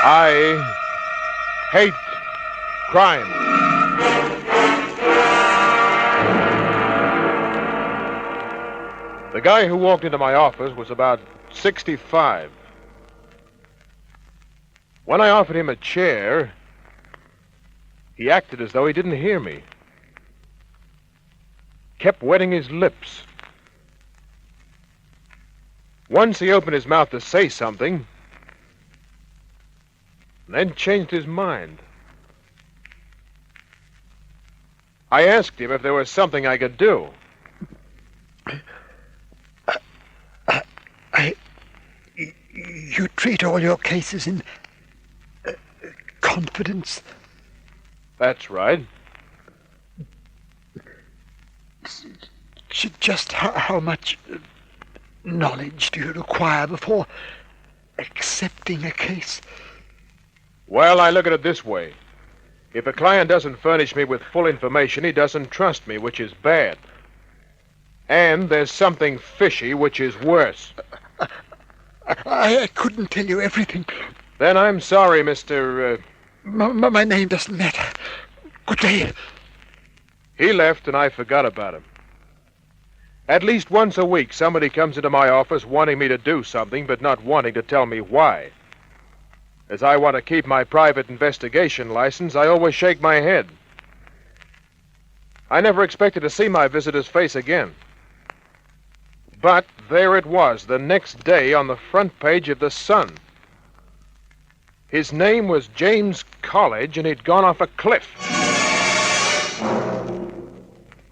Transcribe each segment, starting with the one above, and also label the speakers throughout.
Speaker 1: I hate crime. The guy who walked into my office was about 65. When I offered him a chair, he acted as though he didn't hear me. Kept wetting his lips. Once he opened his mouth to say something, then changed his mind. I asked him if there was something I could do.
Speaker 2: You treat all your cases in confidence?
Speaker 1: That's right.
Speaker 2: Just how much knowledge do you require before accepting a case?
Speaker 1: Well, I look at it this way. If a client doesn't furnish me with full information, he doesn't trust me, which is bad. And there's something fishy, which is worse.
Speaker 2: I couldn't tell you everything.
Speaker 1: Then I'm sorry, Mr.
Speaker 2: My name doesn't matter. Good day.
Speaker 1: He left and I forgot about him. At least once a week, somebody comes into my office wanting me to do something, but not wanting to tell me why. As I want to keep my private investigation license, I always shake my head. I never expected to see my visitor's face again. But there it was, the next day on the front page of the Sun. His name was James College, and he'd gone off a cliff.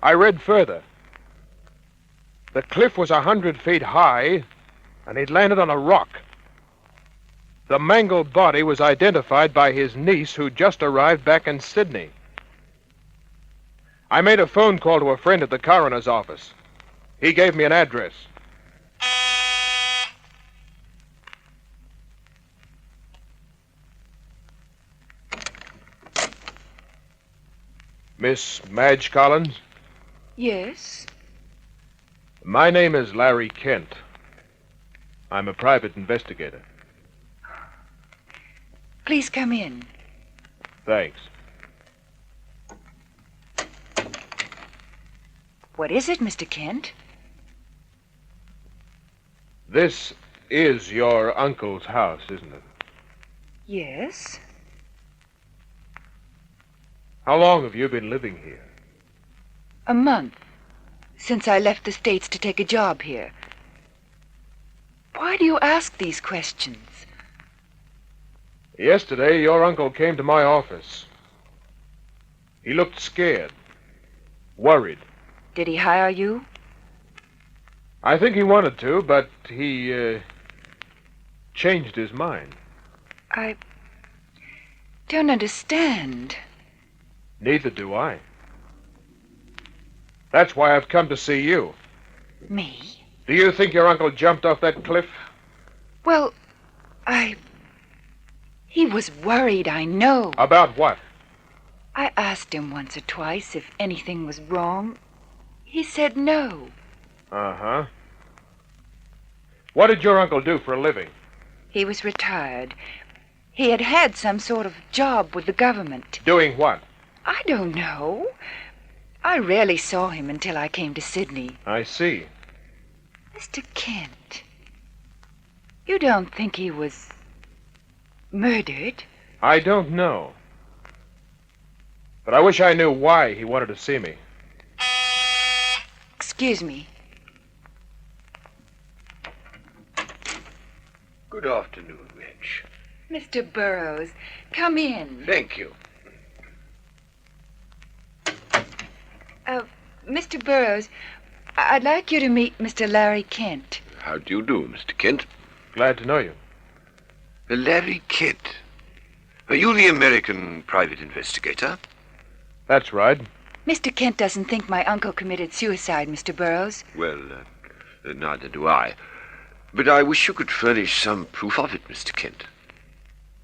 Speaker 1: I read further. The cliff was 100 feet high, and he'd landed on a rock. The mangled body was identified by his niece, who just arrived back in Sydney. I made a phone call to a friend at the coroner's office. He gave me an address. Miss Madge Collins?
Speaker 3: Yes?
Speaker 1: My name is Larry Kent. I'm a private investigator.
Speaker 3: Please come in.
Speaker 1: Thanks.
Speaker 3: What is it, Mr. Kent?
Speaker 1: This is your uncle's house, isn't it?
Speaker 3: Yes.
Speaker 1: How long have you been living here?
Speaker 3: A month. Since I left the States to take a job here. Why do you ask these questions?
Speaker 1: Yesterday, your uncle came to my office. He looked scared, worried.
Speaker 3: Did he hire you?
Speaker 1: I think he wanted to, but he changed his mind.
Speaker 3: I don't understand.
Speaker 1: Neither do I. That's why I've come to see you.
Speaker 3: Me?
Speaker 1: Do you think your uncle jumped off that cliff?
Speaker 3: Well, He was worried, I know.
Speaker 1: About what?
Speaker 3: I asked him once or twice if anything was wrong. He said no.
Speaker 1: Uh-huh. What did your uncle do for a living?
Speaker 3: He was retired. He had had some sort of job with the government.
Speaker 1: Doing what?
Speaker 3: I don't know. I rarely saw him until I came to Sydney.
Speaker 1: I see.
Speaker 3: Mr. Kent, you don't think he was murdered?
Speaker 1: I don't know. But I wish I knew why he wanted to see me.
Speaker 3: Excuse me.
Speaker 4: Good afternoon, Reg.
Speaker 3: Mr. Burroughs, come in.
Speaker 4: Thank you.
Speaker 3: Mr. Burroughs, I'd like you to meet Mr. Larry Kent.
Speaker 4: How do you do, Mr. Kent?
Speaker 1: Glad to know you.
Speaker 4: Larry Kent. Are you the American private investigator?
Speaker 1: That's right.
Speaker 3: Mr. Kent doesn't think my uncle committed suicide, Mr. Burroughs.
Speaker 4: Well, neither do I. But I wish you could furnish some proof of it, Mr. Kent.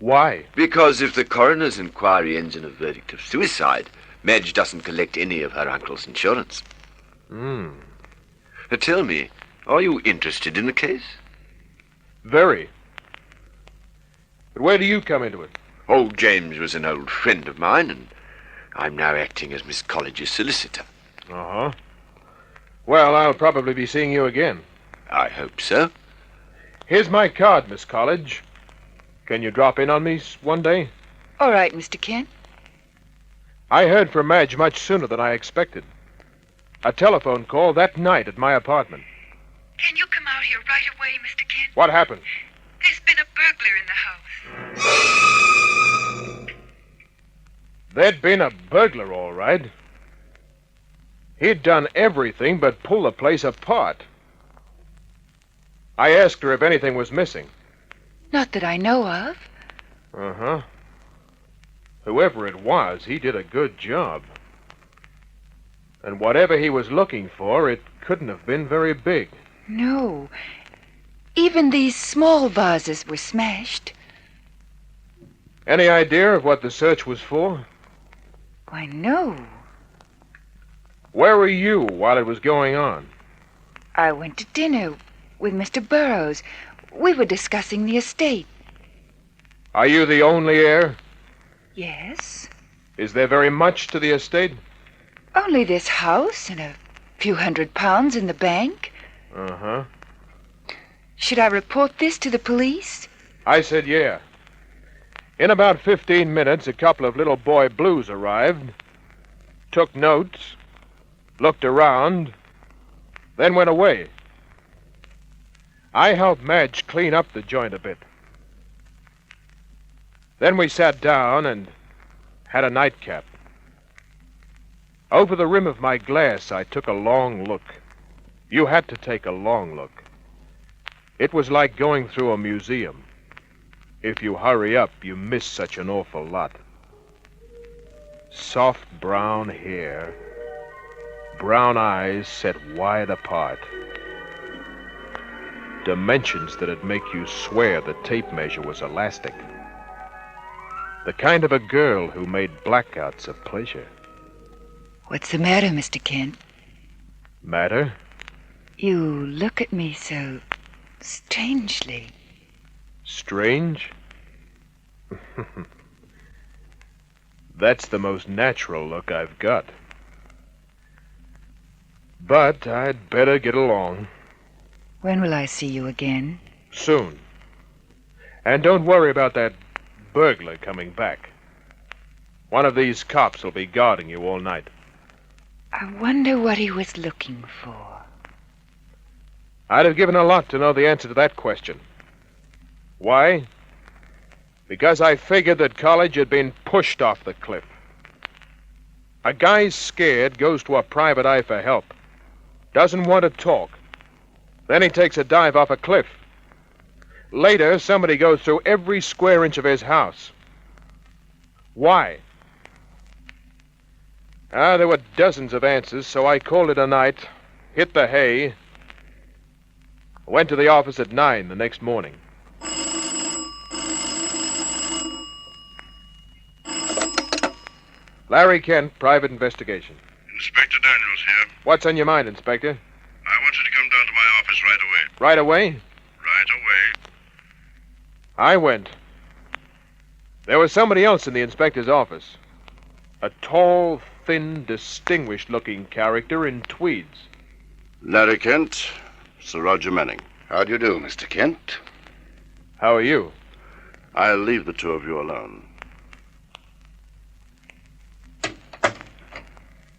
Speaker 1: Why?
Speaker 4: Because if the coroner's inquiry ends in a verdict of suicide, Madge doesn't collect any of her uncle's insurance. Tell me, are you interested in the case?
Speaker 1: Very. But where do you come into it?
Speaker 4: Old James was an old friend of mine, and I'm now acting as Miss College's solicitor.
Speaker 1: Uh-huh. Well, I'll probably be seeing you again.
Speaker 4: I hope so.
Speaker 1: Here's my card, Miss College. Can you drop in on me one day?
Speaker 3: All right, Mr. Kent.
Speaker 1: I heard from Madge much sooner than I expected. A telephone call that night at my apartment.
Speaker 3: Can you come out here right away, Mr. Kent?
Speaker 1: What happened?
Speaker 3: There's been a burglar in the house.
Speaker 1: There'd been a burglar, all right. He'd done everything but pull the place apart. I asked her if anything was missing.
Speaker 3: Not that I know of.
Speaker 1: Uh-huh. Whoever it was, he did a good job. And whatever he was looking for, it couldn't have been very big.
Speaker 3: No. Even these small vases were smashed.
Speaker 1: Any idea of what the search was for?
Speaker 3: Why, no.
Speaker 1: Where were you while it was going on?
Speaker 3: I went to dinner with Mr. Burroughs. We were discussing the estate.
Speaker 1: Are you the only heir?
Speaker 3: Yes.
Speaker 1: Is there very much to the estate?
Speaker 3: Only this house and a few £100 in the bank.
Speaker 1: Uh-huh.
Speaker 3: Should I report this to the police?
Speaker 1: I said yeah. In about 15 minutes, a couple of little boy blues arrived, took notes, looked around, then went away. I helped Madge clean up the joint a bit. Then we sat down and had a nightcap. Over the rim of my glass, I took a long look. You had to take a long look. It was like going through a museum. If you hurry up, you miss such an awful lot. Soft brown hair, brown eyes set wide apart. Dimensions that'd make you swear the tape measure was elastic. The kind of a girl who made blackouts of pleasure.
Speaker 3: What's the matter, Mr. Kent?
Speaker 1: Matter?
Speaker 3: You look at me so strangely.
Speaker 1: Strange? That's the most natural look I've got. But I'd better get along.
Speaker 3: When will I see you again?
Speaker 1: Soon. And don't worry about that burglar coming back. One of these cops will be guarding you all night.
Speaker 3: I wonder what he was looking for.
Speaker 1: I'd have given a lot to know the answer to that question. Why? Because I figured that College had been pushed off the cliff. A guy's scared, goes to a private eye for help. Doesn't want to talk. Then he takes a dive off a cliff. Later, somebody goes through every square inch of his house. Why? There were dozens of answers, so I called it a night, hit the hay, went to the office at 9 the next morning. Larry Kent, Private Investigation.
Speaker 5: Inspector Daniels here.
Speaker 1: What's on your mind, Inspector?
Speaker 5: I want you to come down to my office right away.
Speaker 1: Right away?
Speaker 5: Right away.
Speaker 1: I went. There was somebody else in the inspector's office. A tall, thin, distinguished-looking character in tweeds.
Speaker 5: Larry Kent, Sir Roger Manning. How do you do, Mr. Kent?
Speaker 1: How are you?
Speaker 5: I'll leave the two of you alone.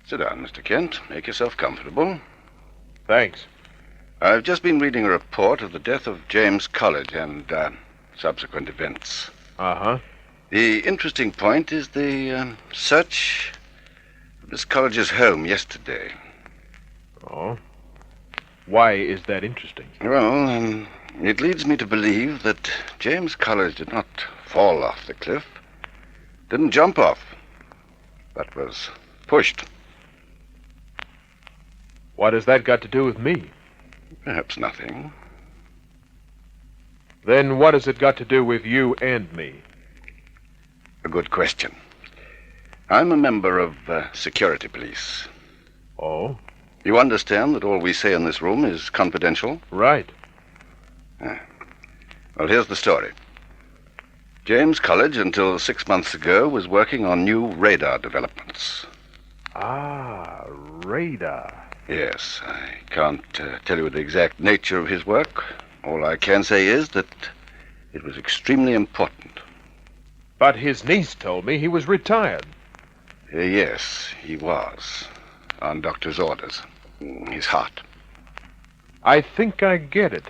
Speaker 5: Sit down, Mr. Kent. Make yourself comfortable.
Speaker 1: Thanks.
Speaker 5: I've just been reading a report of the death of James College and subsequent events.
Speaker 1: Uh-huh.
Speaker 5: The interesting point is the search of Miss College's home yesterday.
Speaker 1: Oh? Why is that interesting?
Speaker 5: Well, it leads me to believe that James College did not fall off the cliff, didn't jump off, but was pushed.
Speaker 1: What has that got to do with me?
Speaker 5: Perhaps nothing.
Speaker 1: Then what has it got to do with you and me?
Speaker 5: A good question. I'm a member of security police.
Speaker 1: Oh?
Speaker 5: You understand that all we say in this room is confidential?
Speaker 1: Right.
Speaker 5: Well, here's the story. James College, until 6 months ago, was working on new radar developments.
Speaker 1: Ah, radar.
Speaker 5: Yes, I can't tell you the exact nature of his work. All I can say is that it was extremely important.
Speaker 1: But his niece told me he was retired.
Speaker 5: Yes, he was. On doctor's orders. His heart.
Speaker 1: I think I get it.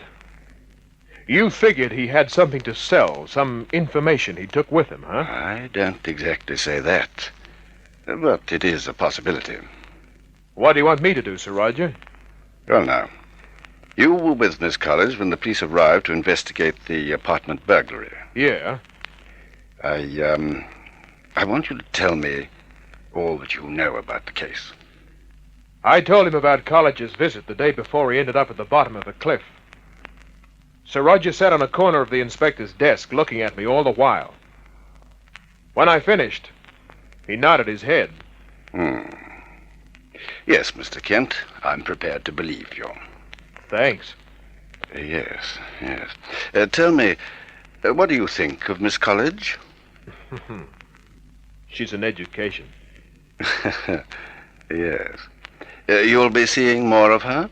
Speaker 1: You figured he had something to sell, some information he took with him, huh?
Speaker 5: I don't exactly say that. But it is a possibility.
Speaker 1: What do you want me to do, Sir Roger?
Speaker 5: Well, now, you were with Miss College when the police arrived to investigate the apartment burglary.
Speaker 1: Yeah.
Speaker 5: I want you to tell me all that you know about the case.
Speaker 1: I told him about College's visit the day before he ended up at the bottom of the cliff. Sir Roger sat on a corner of the inspector's desk, looking at me all the while. When I finished, he nodded his head.
Speaker 5: Yes, Mr. Kent, I'm prepared to believe you.
Speaker 1: Thanks.
Speaker 5: Yes. Tell me, what do you think of Miss College?
Speaker 1: She's an education.
Speaker 5: Yes. You'll be seeing more of her?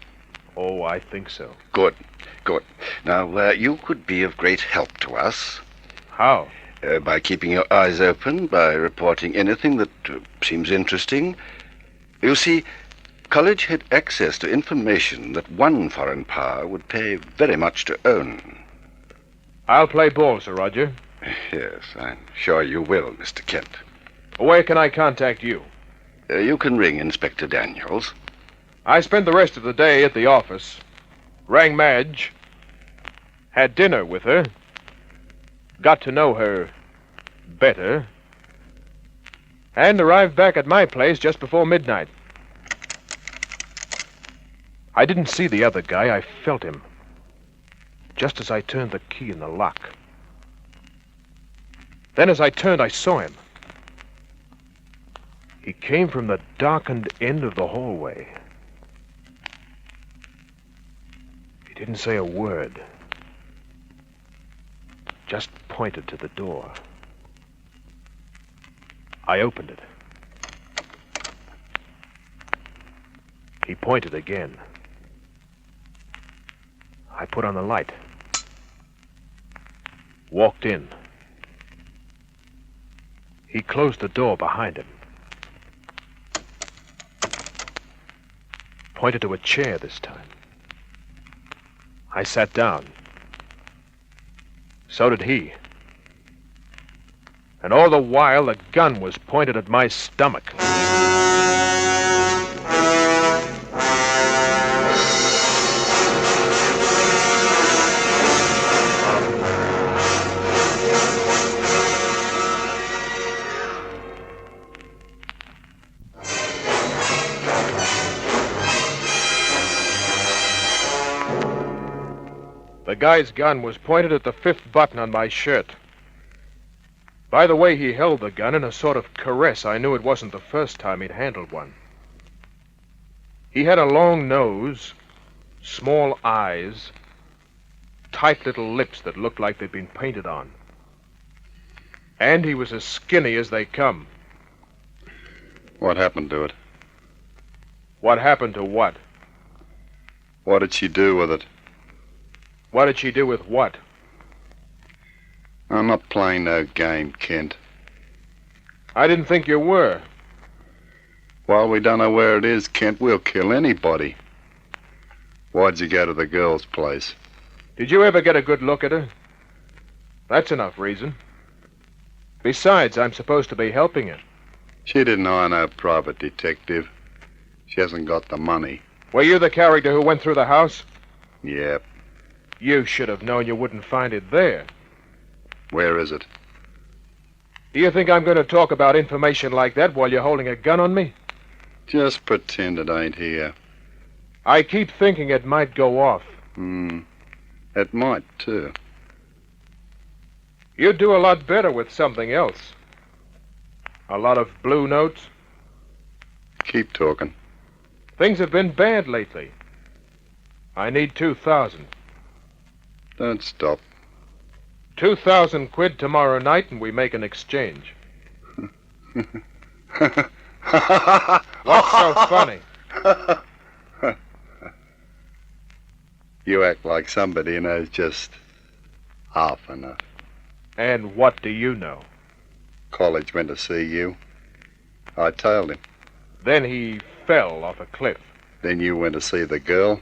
Speaker 1: Oh, I think so.
Speaker 5: Good. Now, you could be of great help to us.
Speaker 1: How?
Speaker 5: By keeping your eyes open, by reporting anything that seems interesting. You see, College had access to information that one foreign power would pay very much to own.
Speaker 1: I'll play ball, Sir Roger.
Speaker 5: Yes, I'm sure you will, Mr. Kent.
Speaker 1: Where can I contact you?
Speaker 5: You can ring Inspector Daniels.
Speaker 1: I spent the rest of the day at the office, rang Madge, had dinner with her, got to know her better, and arrived back at my place just before midnight. I didn't see the other guy, I felt him, just as I turned the key in the lock. Then as I turned, I saw him. He came from the darkened end of the hallway. He didn't say a word. Just pointed to the door. I opened it. He pointed again. I put on the light. Walked in. He closed the door behind him. Pointed to a chair this time. I sat down. So did he. And all the while, the gun was pointed at my stomach. The guy's gun was pointed at the 5th button on my shirt. By the way he held the gun in a sort of caress, I knew it wasn't the first time he'd handled one. He had a long nose, small eyes, tight little lips that looked like they'd been painted on. And he was as skinny as they come.
Speaker 6: What happened to it?
Speaker 1: What happened to what?
Speaker 6: What did she do with it?
Speaker 1: What did she do with what?
Speaker 6: I'm not playing no game, Kent.
Speaker 1: I didn't think you were.
Speaker 6: While we don't know where it is, Kent, we'll kill anybody. Why'd you go to the girl's place?
Speaker 1: Did you ever get a good look at her? That's enough reason. Besides, I'm supposed to be helping her.
Speaker 6: She didn't hire no private detective. She hasn't got the money.
Speaker 1: Were you the character who went through the house?
Speaker 6: Yep.
Speaker 1: You should have known you wouldn't find it there.
Speaker 6: Where is it?
Speaker 1: Do you think I'm going to talk about information like that while you're holding a gun on me?
Speaker 6: Just pretend it ain't here.
Speaker 1: I keep thinking it might go off.
Speaker 6: It might, too.
Speaker 1: You'd do a lot better with something else. A lot of blue notes.
Speaker 6: Keep talking.
Speaker 1: Things have been bad lately. I need 2,000.
Speaker 6: Don't stop.
Speaker 1: 2,000 quid tomorrow night and we make an exchange. What's so funny?
Speaker 6: You act like somebody knows just half enough.
Speaker 1: And what do you know?
Speaker 6: College went to see you. I tailed him.
Speaker 1: Then he fell off a cliff.
Speaker 6: Then you went to see the girl.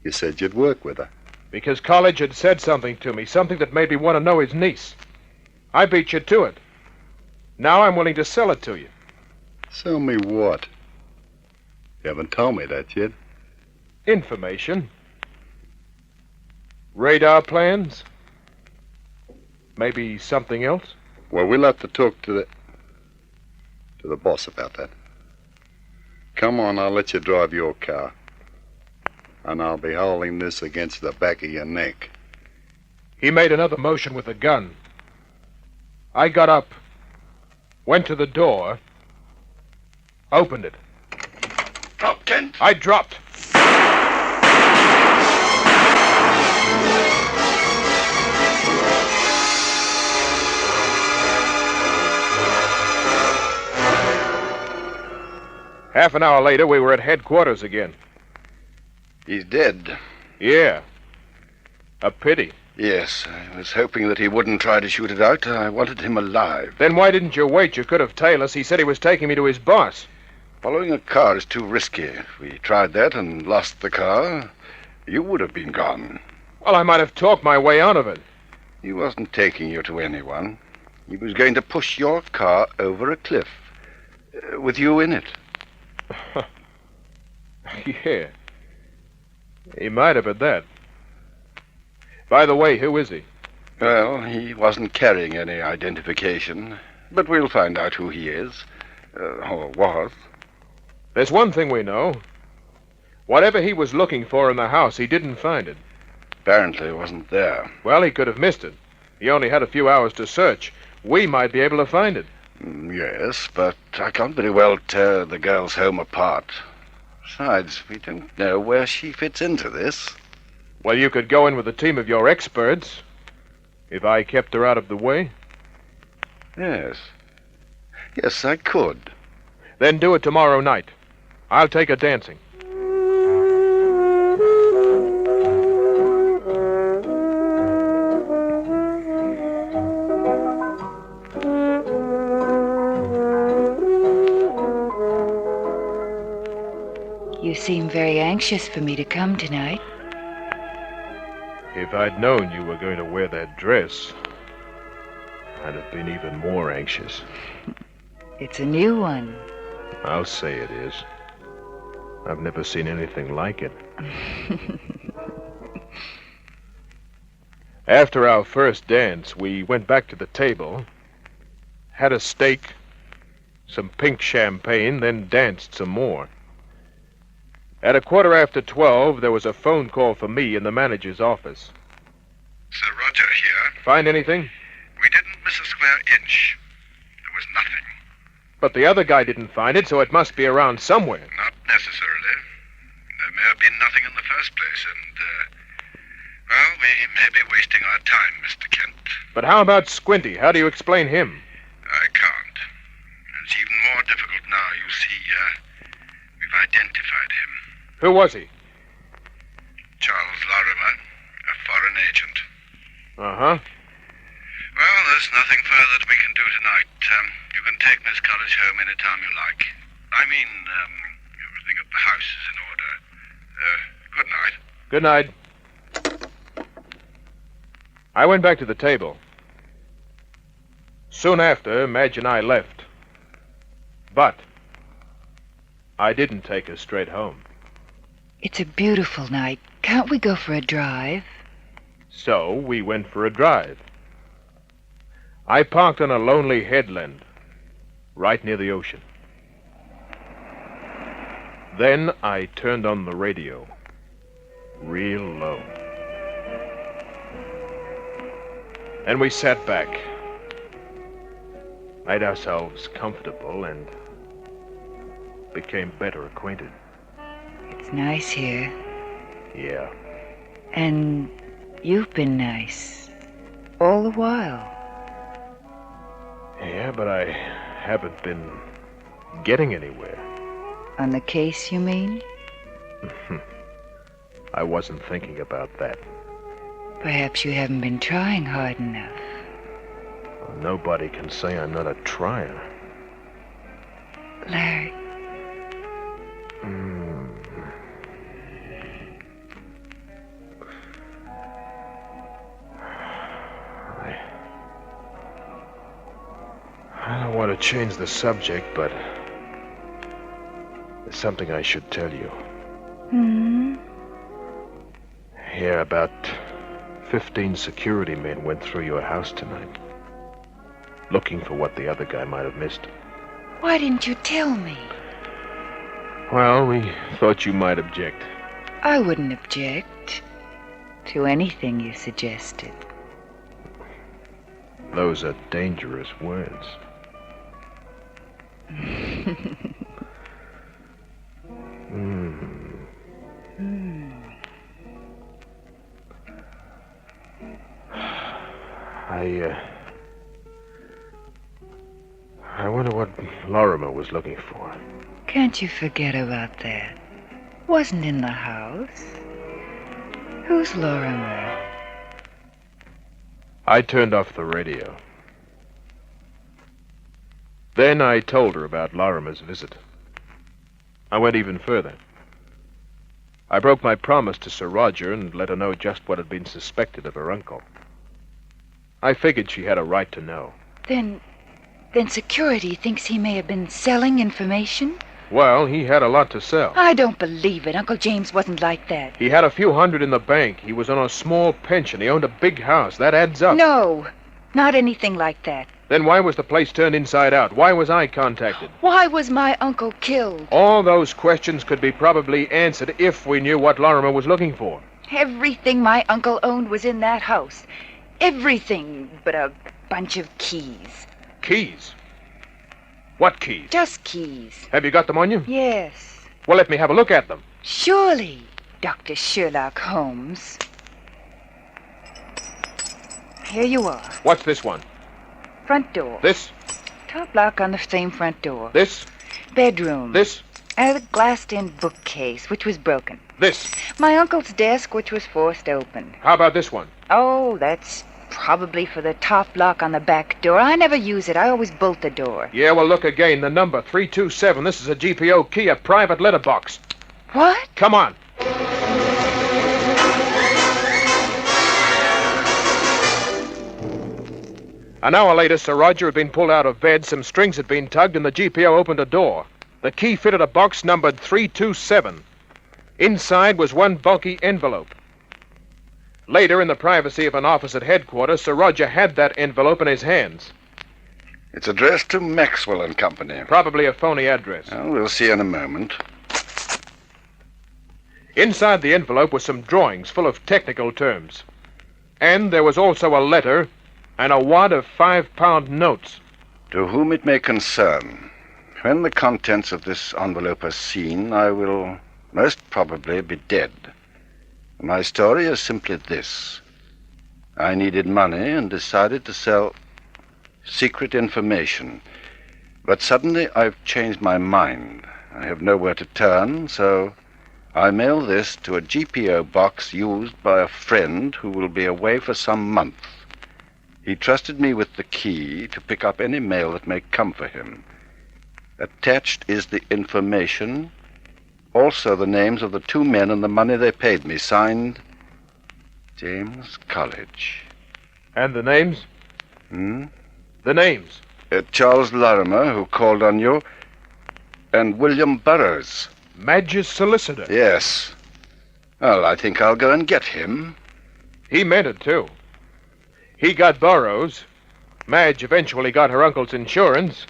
Speaker 6: You said you'd work with her.
Speaker 1: Because College had said something to me, something that made me want to know his niece. I beat you to it. Now I'm willing to sell it to you.
Speaker 6: Sell me what? You haven't told me that yet.
Speaker 1: Information. Radar plans. Maybe something else.
Speaker 6: Well, we'll have to talk to the boss about that. Come on, I'll let you drive your car. And I'll be holding this against the back of your neck.
Speaker 1: He made another motion with a gun. I got up, went to the door, opened it.
Speaker 5: Drop, Kent.
Speaker 1: I dropped. Half an hour later, we were at headquarters again.
Speaker 5: He's dead.
Speaker 1: Yeah. A pity.
Speaker 5: Yes, I was hoping that he wouldn't try to shoot it out. I wanted him alive.
Speaker 1: Then why didn't you wait? You could have tailed us. He said he was taking me to his boss.
Speaker 5: Following a car is too risky. If we tried that and lost the car, you would have been gone.
Speaker 1: Well, I might have talked my way out of it.
Speaker 5: He wasn't taking you to anyone. He was going to push your car over a cliff, with you in it.
Speaker 1: Yeah. He might have at that. By the way, who is he?
Speaker 5: Well, he wasn't carrying any identification, but we'll find out who he is, or was.
Speaker 1: There's one thing we know. Whatever he was looking for in the house, he didn't find it.
Speaker 5: Apparently it wasn't there.
Speaker 1: Well, he could have missed it. He only had a few hours to search. We might be able to find it.
Speaker 5: Yes, but I can't very well tear the girl's home apart. Besides, we don't know where she fits into this.
Speaker 1: Well, you could go in with a team of your experts, if I kept her out of the way.
Speaker 5: Yes. Yes, I could.
Speaker 1: Then do it tomorrow night. I'll take her dancing.
Speaker 3: You seem very anxious for me to come tonight.
Speaker 1: If I'd known you were going to wear that dress, I'd have been even more anxious.
Speaker 3: It's a new one.
Speaker 1: I'll say it is. I've never seen anything like it. After our first dance, we went back to the table, had a steak, some pink champagne, then danced some more. At 12:15, there was a phone call for me in the manager's office.
Speaker 7: Sir Roger here.
Speaker 1: Find anything?
Speaker 7: We didn't miss a square inch. There was nothing.
Speaker 1: But the other guy didn't find it, so it must be around somewhere.
Speaker 7: Not necessarily. There may have been nothing in the first place, and, well, we may be wasting our time, Mr. Kent.
Speaker 1: But how about Squinty? How do you explain him?
Speaker 7: I can't. It's even more difficult now. You see, we've identified him.
Speaker 1: Who was he?
Speaker 7: Charles Lorimer, a foreign agent.
Speaker 1: Uh-huh.
Speaker 7: Well, there's nothing further that we can do tonight. You can take Miss College home any time you like. I mean, everything at the house is in order. Good night.
Speaker 1: Good night. I went back to the table. Soon after, Madge and I left. But I didn't take her straight home.
Speaker 3: It's a beautiful night. Can't we go for a drive?
Speaker 1: So we went for a drive. I parked on a lonely headland, right near the ocean. Then I turned on the radio, real low. And we sat back, made ourselves comfortable, and became better acquainted.
Speaker 3: It's nice here.
Speaker 1: Yeah.
Speaker 3: And you've been nice. All the while.
Speaker 1: Yeah, but I haven't been getting anywhere.
Speaker 3: On the case, you mean?
Speaker 1: I wasn't thinking about that.
Speaker 3: Perhaps you haven't been trying hard enough.
Speaker 1: Well, nobody can say I'm not a trier.
Speaker 3: Larry.
Speaker 1: I don't want to change the subject, but there's something I should tell you. Yeah, about 15 security men went through your house tonight, looking for what the other guy might have missed.
Speaker 3: Why didn't you tell me?
Speaker 1: Well, we thought you might object.
Speaker 3: I wouldn't object to anything you suggested.
Speaker 1: Those are dangerous words. I wonder what Lorimer was looking for.
Speaker 3: Can't you forget about that? Wasn't in the house. Who's Lorimer?
Speaker 1: I turned off the radio. Then I told her about Lorimer's visit. I went even further. I broke my promise to Sir Roger and let her know just what had been suspected of her uncle. I figured she had a right to know.
Speaker 3: Then security thinks he may have been selling information?
Speaker 1: Well, he had a lot to sell.
Speaker 3: I don't believe it. Uncle James wasn't like that.
Speaker 1: He had a few hundred in the bank. He was on a small pension. He owned a big house. That adds up.
Speaker 3: No, not anything like that.
Speaker 1: Then why was the place turned inside out? Why was I contacted?
Speaker 3: Why was my uncle killed?
Speaker 1: All those questions could be probably answered if we knew what Lorimer was looking for.
Speaker 3: Everything my uncle owned was in that house. Everything but a bunch of keys.
Speaker 1: Keys? What keys?
Speaker 3: Just keys.
Speaker 1: Have you got them on you?
Speaker 3: Yes.
Speaker 1: Well, let me have a look at them.
Speaker 3: Surely, Dr. Sherlock Holmes. Here you are.
Speaker 1: What's this one?
Speaker 3: Front door.
Speaker 1: This?
Speaker 3: Top lock on the same front door.
Speaker 1: This?
Speaker 3: Bedroom.
Speaker 1: This?
Speaker 3: A glassed-in bookcase, which was broken.
Speaker 1: This?
Speaker 3: My uncle's desk, which was forced open.
Speaker 1: How about this one?
Speaker 3: Oh, that's probably for the top lock on the back door. I never use it. I always bolt the door.
Speaker 1: Yeah, well, look again. The number, 327. This is a GPO key, a private letterbox.
Speaker 3: What?
Speaker 1: Come on. An hour later, Sir Roger had been pulled out of bed, some strings had been tugged, and the GPO opened a door. The key fitted a box numbered 327. Inside was one bulky envelope. Later, in the privacy of an office at headquarters, Sir Roger had that envelope in his hands.
Speaker 5: It's addressed to Maxwell and Company.
Speaker 1: Probably a phony address.
Speaker 5: Well, we'll see in a moment.
Speaker 1: Inside the envelope were some drawings full of technical terms. And there was also a letter and a wad of 5-pound notes.
Speaker 5: To whom it may concern, when the contents of this envelope are seen, I will most probably be dead. My story is simply this. I needed money and decided to sell secret information. But suddenly I've changed my mind. I have nowhere to turn, so I mail this to a GPO box used by a friend who will be away for some month. He trusted me with the key to pick up any mail that may come for him. Attached is the information, also the names of the two men and the money they paid me, signed James College.
Speaker 1: And the names? The names.
Speaker 5: Charles Lorimer, who called on you, and William Burroughs.
Speaker 1: Madge's solicitor.
Speaker 5: Yes. Well, I think I'll go and get him.
Speaker 1: He meant it, too. He got Burroughs. Madge eventually got her uncle's insurance.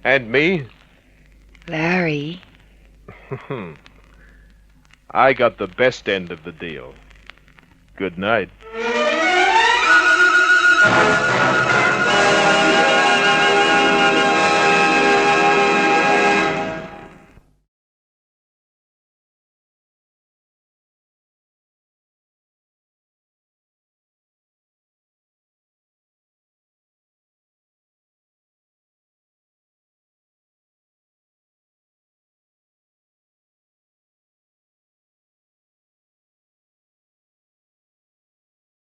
Speaker 1: And me?
Speaker 3: Larry.
Speaker 1: I got the best end of the deal. Good night.